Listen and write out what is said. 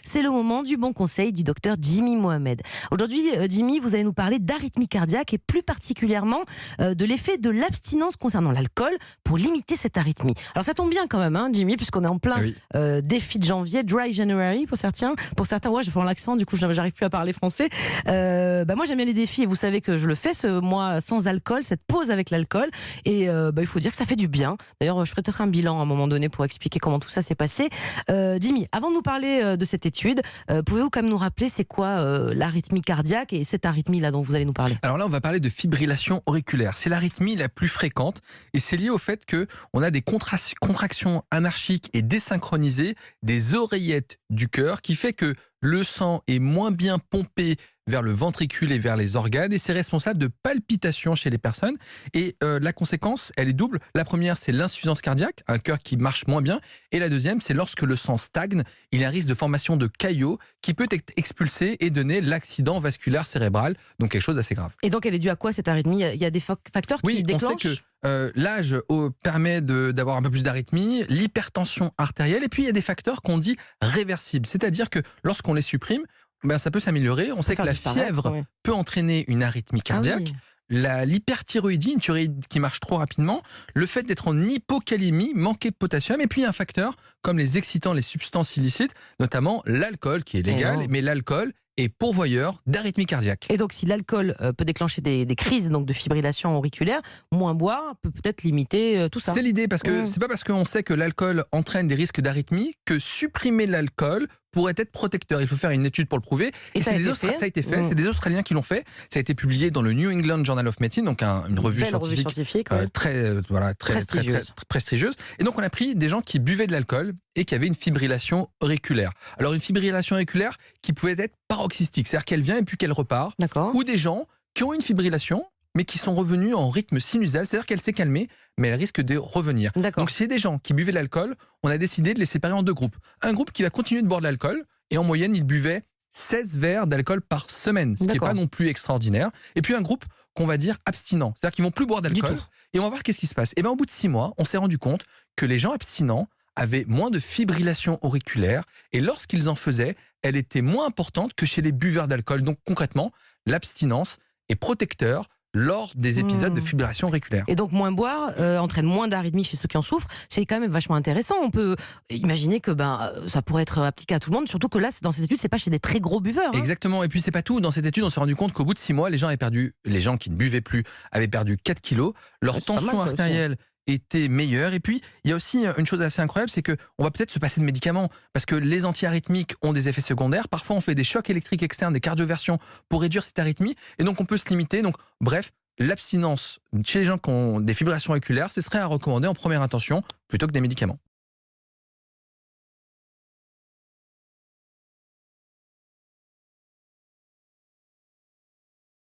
C'est le moment du bon conseil du docteur Jimmy Mohamed. Aujourd'hui, Jimmy, vous allez nous parler d'arythmie cardiaque et plus particulièrement de l'effet de l'abstinence concernant l'alcool pour limiter cette arythmie. Alors ça tombe bien quand même, hein, Jimmy, puisqu'on est en plein défi de janvier, Dry January pour certains. Ouais, je prends l'accent, du coup, j'arrive plus à parler français. Moi, j'aime bien les défis et vous savez que je le fais, ce mois sans alcool, cette pause avec l'alcool. Et il faut dire que ça fait du bien. D'ailleurs, je ferai peut-être un bilan à un moment donné pour expliquer comment tout ça s'est passé. Jimmy, avant de nous parler de cette étude, pouvez-vous quand même nous rappeler c'est quoi l'arythmie cardiaque et cette arythmie-là dont vous allez nous parler? Alors là, on va parler de fibrillation auriculaire. C'est l'arythmie la plus fréquente et c'est lié au fait qu'on a des contractions anarchiques et désynchronisées des oreillettes du cœur qui fait que le sang est moins bien pompé vers le ventricule et vers les organes et c'est responsable de palpitations chez les personnes et la conséquence, elle est double. La première, c'est l'insuffisance cardiaque, un cœur qui marche moins bien, et la deuxième, c'est lorsque le sang stagne, il y a un risque de formation de caillots qui peut être expulsé et donner l'accident vasculaire cérébral, donc quelque chose d'assez grave. Et donc elle est due à quoi cette arythmie? Il y a des facteurs qui déclenchent? On sait que l'âge permet d'avoir un peu plus d'arythmie, l'hypertension artérielle, et puis il y a des facteurs qu'on dit réversibles, c'est-à-dire que lorsqu'on les supprime, ça peut s'améliorer. On sait que la fièvre peut entraîner une arythmie cardiaque. L'hyperthyroïdie, une thyroïde qui marche trop rapidement, le fait d'être en hypocalémie, manquer de potassium, et puis un facteur comme les excitants, les substances illicites, notamment l'alcool qui est légal, mais l'alcool est pourvoyeur d'arythmie cardiaque. Et donc si l'alcool peut déclencher des crises donc de fibrillation auriculaire, moins boire peut peut-être limiter tout ça. C'est l'idée, parce que c'est pas parce qu'on sait que l'alcool entraîne des risques d'arythmie que supprimer l'alcool pourrait être protecteur. Il faut faire une étude pour le prouver. Et ça a été fait. C'est des Australiens qui l'ont fait. Ça a été publié dans le New England Journal of Medicine, donc une revue scientifique très prestigieuse. Et donc on a pris des gens qui buvaient de l'alcool et qui avaient une fibrillation auriculaire. Alors une fibrillation auriculaire qui pouvait être paroxystique, c'est-à-dire qu'elle vient et puis qu'elle repart. Ou des gens qui ont une fibrillation mais qui sont revenus en rythme sinusal, c'est-à-dire qu'elle s'est calmée, mais elle risque de revenir. Donc si c'est des gens qui buvaient de l'alcool, on a décidé de les séparer en deux groupes. Un groupe qui va continuer de boire de l'alcool, et en moyenne, il buvait 16 verres d'alcool par semaine, ce qui n'est pas non plus extraordinaire. Et puis un groupe qu'on va dire abstinent, c'est-à-dire qu'ils vont plus boire d'alcool. Et on va voir qu'est-ce qui se passe. Et au bout de 6 mois, on s'est rendu compte que les gens abstinents avaient moins de fibrillation auriculaire, et lorsqu'ils en faisaient, elle était moins importante que chez les buveurs d'alcool. Donc concrètement, l'abstinence est protecteur lors des épisodes de fibrillation auriculaire. Et donc moins boire entraîne moins d'arythmie chez ceux qui en souffrent. C'est quand même vachement intéressant. On peut imaginer que ça pourrait être appliqué à tout le monde, surtout que là, dans cette étude, c'est pas chez des très gros buveurs. Exactement. Et puis c'est pas tout. Dans cette étude, on s'est rendu compte qu'au bout de 6 mois, les gens qui ne buvaient plus avaient perdu 4 kilos. Leur tension artérielle était meilleure. Et puis, il y a aussi une chose assez incroyable, c'est qu'on va peut-être se passer de médicaments, parce que les antiarythmiques ont des effets secondaires. Parfois, on fait des chocs électriques externes, des cardioversions pour réduire cette arythmie, et donc on peut se limiter. Donc, bref, l'abstinence chez les gens qui ont des fibrillations auriculaires, ce serait à recommander en première intention plutôt que des médicaments.